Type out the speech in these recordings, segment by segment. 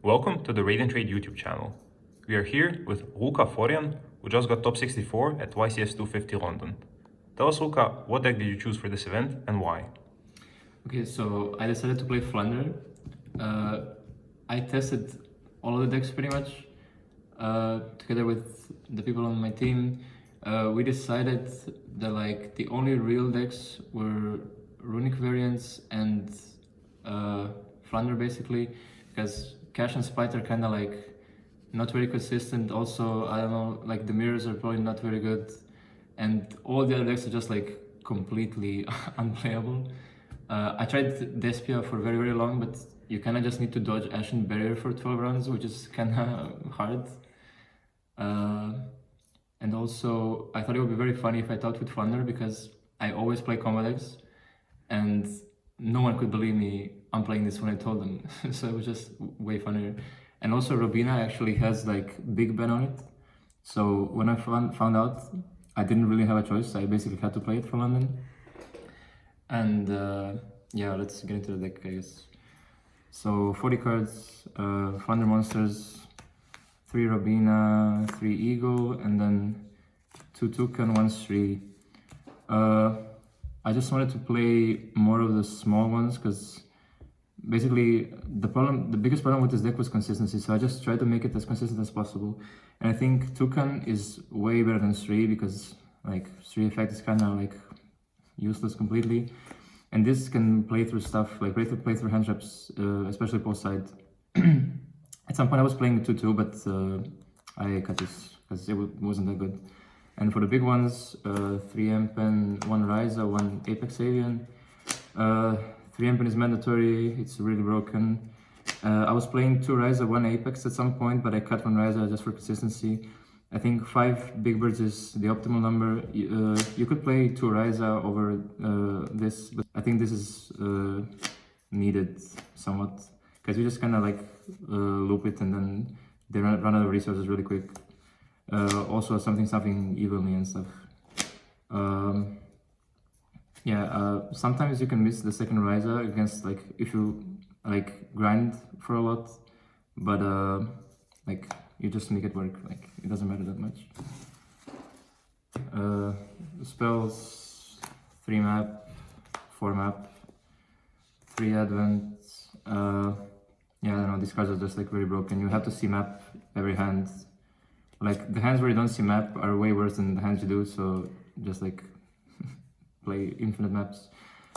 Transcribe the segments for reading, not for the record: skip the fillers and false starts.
Welcome to the Raid and Trade YouTube channel. We are here with Luka Forjan, who just got top 64 at YCS 250 London. Tell us, Luka, what deck did you choose for this event and why? Okay, so I decided to play Flounder. I tested all of the decks pretty much. Together with the people on my team, we decided that the only real decks were Runic variants and Flounder basically, because Cash and Spite are kind of not very consistent. Also, I don't know, the mirrors are probably not very good, and all the other decks are just completely unplayable. I tried Despia for very, very long, but you kind of just need to dodge Ashen Barrier for 12 rounds, which is kind of hard. And also, I thought it would be very funny if I talked with Flounder, because I always play combo decks, and no one could believe me I'm playing this when I told them. So it was just way funnier. And also, Robina actually has big ban on it. So when I found out, I didn't really have a choice. I basically had to play it for London. And yeah, let's get into the deck, I guess. So 40 cards, Thunder monsters, 3 Robina, 3 Eagle, and then 2 Toucan, 1 Sri. I just wanted to play more of the small ones because basically the biggest problem with this deck was consistency. So I just tried to make it as consistent as possible. And I think Toucan is way better than Sri because Sri effect is kind of useless completely. And this can play through stuff, play through hand traps, especially post side. At some point I was playing 2-2, but I cut this because it wasn't that good. And for the big ones, 3 Empen, 1 Ryza, 1 Apex Avian. 3 Empen is mandatory, it's really broken. I was playing 2 Ryza, 1 Apex at some point, but I cut 1 Ryza just for consistency. I think 5 Big Birds is the optimal number. You could play 2 Ryza over this, but I think this is needed somewhat, because you just kind of loop it and then they run out of resources really quick. Also something evenly and stuff. Yeah, sometimes you can miss the second Ryza against if you grind for a lot, but you just make it work. It doesn't matter that much. Spells, 3 map, 4 map, 3 advent. Yeah, I don't know, these cards are just very broken. You have to see map every hand. The hands where you don't see map are way worse than the hands you do, so just play infinite maps.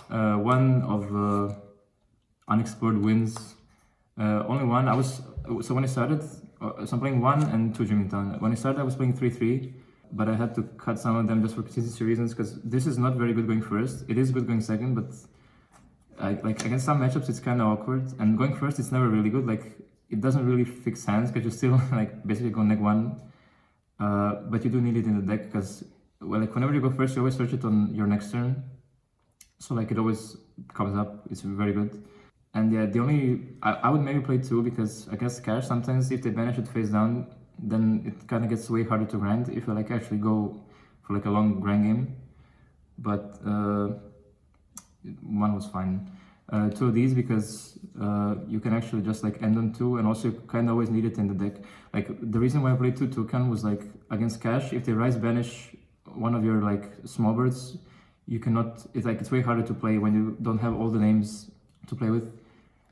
1 of unexplored wins. Only 1. So when I started, so I'm playing 1 and 2 Dreaming Town. When I started, I was playing 3-3, but I had to cut some of them just for consistency reasons, because this is not very good going first. It is good going second, but against some matchups it's kind of awkward. And going first, it's never really good. It doesn't really fix hands, because you still basically go neg 1. But you do need it in the deck, because whenever you go first, you always search it on your next turn. So it always comes up. It's very good. And yeah, I would maybe play 2, because I guess Cash, sometimes if they banish it face down, then it kind of gets way harder to grind if you actually go for a long grind game. But 1 was fine. 2 of these, because you can actually just end on 2, and also you kind of always need it in the deck. The reason why I played 2 Toucan was against Cash, if they rise banish one of your small birds, you cannot, it's way harder to play when you don't have all the names to play with,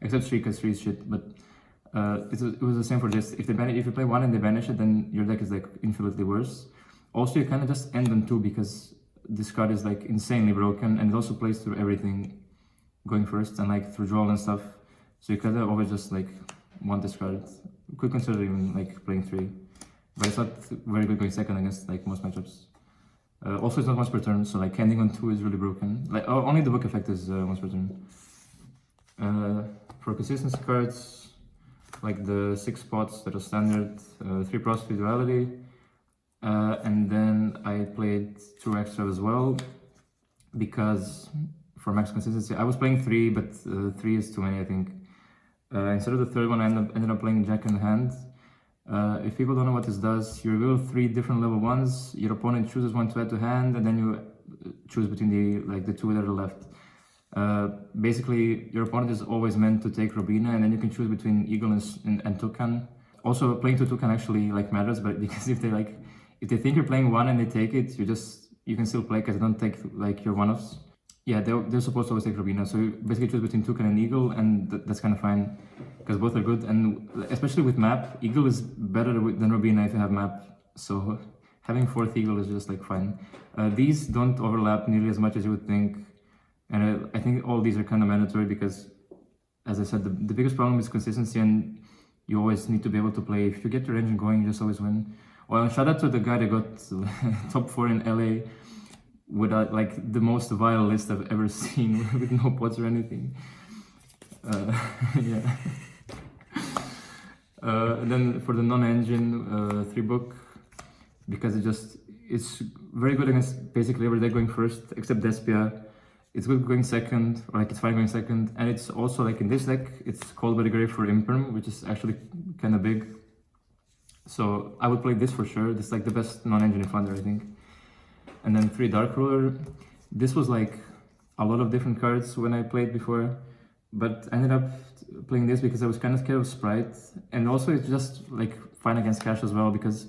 except Sri, because Sri is shit. But it was the same for this. If you play 1 and they banish it, then your deck is infinitely worse. Also, you kind of just end on 2, because this card is insanely broken, and it also plays through everything going first, and through draw and stuff. So you kind of always just want this card. Could consider even playing 3, but it's not very good going second against most matchups. Also, it's not once per turn, so ending on 2 is really broken. Only the book effect is once per turn. For consistency cards, the 6 spots that are standard, 3 Prosperity Duality, and then I played 2 extra as well, because for max consistency, I was playing 3, but 3 is too many, I think. Instead of the third one, I ended up playing Jack in hand. If people don't know what this does, you reveal 3 different level 1s, your opponent chooses one to add to hand, and then you choose between the 2 that are left. Basically, your opponent is always meant to take Robina, and then you can choose between Eagle and Toucan. Also, playing to Toucan actually like matters, but because if they think you're playing one and they take it, you can still play because they don't take like your one-offs. Yeah, they're supposed to always take Robina, so you basically choose between Toucan and Eagle, and that's kind of fine because both are good. And especially with map, Eagle is better than Robina if you have map. So having fourth Eagle is just like fine. These don't overlap nearly as much as you would think. And I think all these are kind of mandatory because, as I said, the biggest problem is consistency, and you always need to be able to play. If you get your engine going, you just always win. Well, shout out to the guy that got top 4 in LA with like the most vile list I've ever seen with no pots or anything. Yeah. Then for the NonEngine 3 book, because it's very good against basically every deck going first except Despia. It's good going second, or like it's fine going second, and it's also like in this deck, it's called by the grave for Imperm, which is actually kind of big. So I would play this for sure. This is like the best NonEngine Founder, I think. And then 3 Dark Ruler. This was like a lot of different cards when I played before, but I ended up playing this because I was kind of scared of Sprite, and also it's just like fine against Cash as well because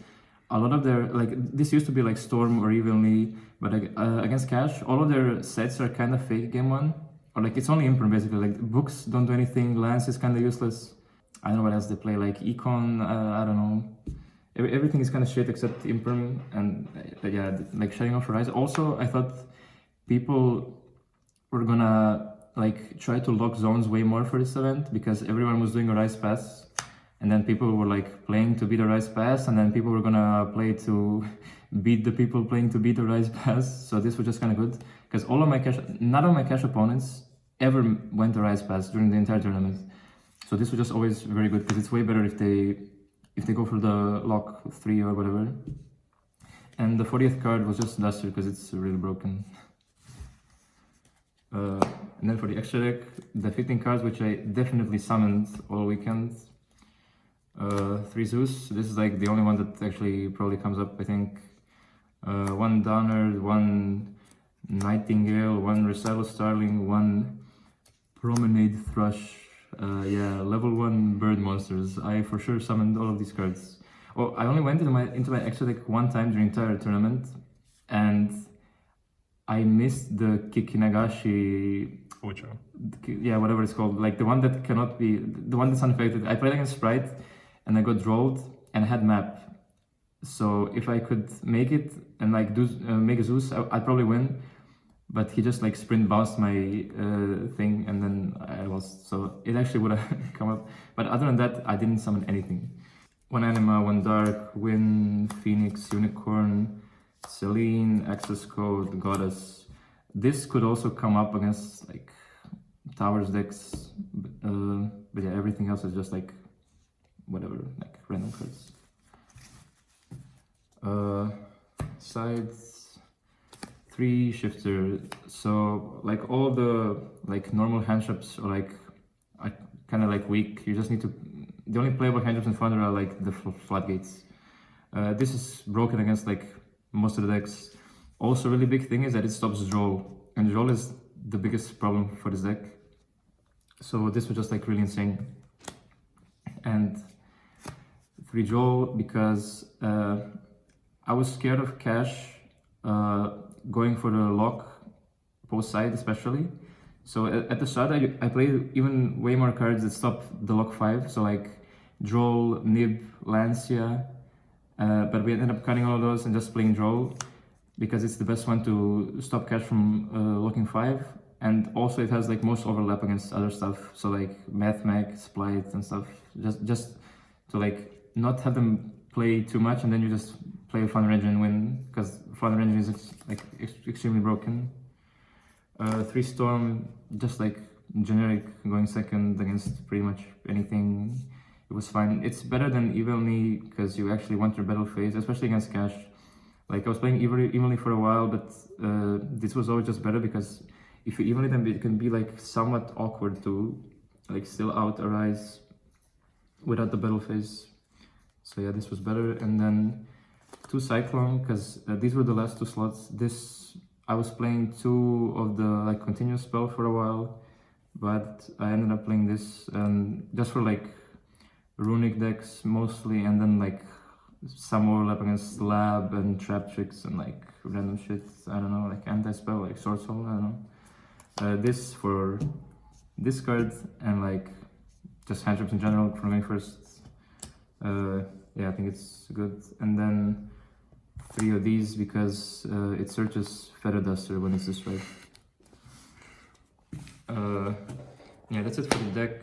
a lot of their, like, this used to be like Storm or Evenly, but against Cash, all of their sets are kind of fake game 1. Or like, it's only Imperm basically, like books don't do anything, Lance is kind of useless. I don't know what else they play, like Econ, I don't know. Everything is kind of shit except Imperm, and yeah, like shutting off Rise. Also, I thought people were gonna like try to lock zones way more for this event because everyone was doing a Rise Pass. And then people were like playing to beat a Rise Pass, and then people were gonna play to beat the people playing to beat a Rise Pass. So this was just kind of good because none of my Cash opponents ever went to Rise Pass during the entire tournament. So this was just always very good because it's way better if they go for the lock 3 or whatever. And the 40th card was just Duster because it's really broken. And then for the extra deck, the 15 cards which I definitely summoned all weekend. 3 Zeus, this is like the only one that actually probably comes up, I think. 1 Donner, 1 Nightingale, 1 Recital Starling, 1 Promenade Thrush. Yeah, level 1 bird monsters. I for sure summoned all of these cards. Oh, I only went into my extra deck one time during the entire tournament, and I missed the Kikinagashi. Yugioh. Yeah, whatever it's called, like the one that cannot be, the one that's unaffected. I played against Sprite, and I got rolled and I had map. So if I could make it and like do make a Zeus, I'd probably win. But he just like sprint bounced my thing, and then I lost. So it actually would have come up. But other than that, I didn't summon anything. 1 Anima, 1 Dark, Wind, Phoenix, Unicorn, Celine, Access Code, Goddess. This could also come up against like Towers decks. But yeah, everything else is just like whatever, like random cards. Sides, 3 Shifter. So like all the like normal hand traps are like kind of like weak. You just need to, the only playable hand traps in Founder are like the floodgates. This is broken against like most of the decks. Also, really big thing is that it stops draw, and draw is the biggest problem for this deck. So this was just like really insane. And 3 draw because I was scared of Cash going for the lock post side especially. So at the start I played even way more cards that stop the lock 5. So like Droll, Nib, Lancia, but we ended up cutting all of those and just playing Droll because it's the best one to stop Cash from locking 5. And also it has like most overlap against other stuff. So like Math Mag, Splice and stuff. Just to like not have them play too much, and then you just play Founder Engine and win, because Founder Engine is like extremely broken. 3 Storm, just like generic, going second against pretty much anything. It was fine. It's better than Evenly because you actually want your battle phase, especially against Cash. Like I was playing Evenly for a while, but this was always just better because if you Evenly them, it can be like somewhat awkward to like still out Arise without the battle phase. So yeah, this was better. And then 2 Cyclone, because these were the last 2 slots. This I was playing 2 of the like continuous spell for a while, but I ended up playing this just for like runic decks mostly, and then like some overlap against lab and trap tricks and like random shit. I don't know, like anti-spell, like sword soul. I don't know. This for this card and like just hand traps in general for main first. Yeah, I think it's good. And then 3 of these because it searches Feather Duster when it's destroyed. Yeah, that's it for the deck.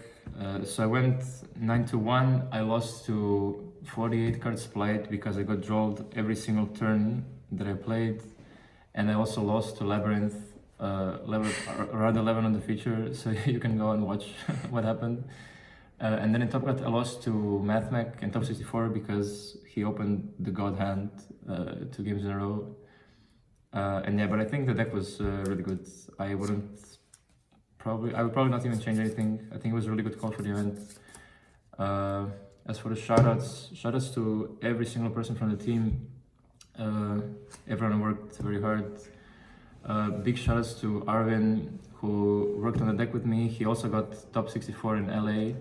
So I went 9-1. I lost to 48 cards played because I got drawed every single turn that I played, and I also lost to Labyrinth, around 11 on the feature, so you can go and watch what happened. And then in top cut I lost to MathMech in top 64 because he opened the God Hand 2 games in a row. And yeah, but I think the deck was really good. I would probably not even change anything. I think it was a really good call for the event. As for the shoutouts to every single person from the team. Everyone worked very hard. Big shoutouts to Arvin, who worked on the deck with me. He also got top 64 in LA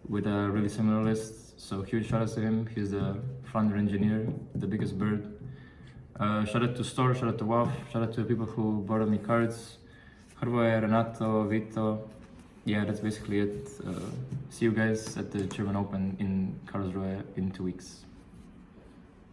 with a really similar list, so huge shoutouts to him. He's the founder engineer, the biggest bird. Shout out to Store, shout out to WAF, shout out to the people who bought me cards. Hrvoje, Renato, Vito. Yeah, that's basically it. See you guys at the German Open in Karlsruhe in 2 weeks.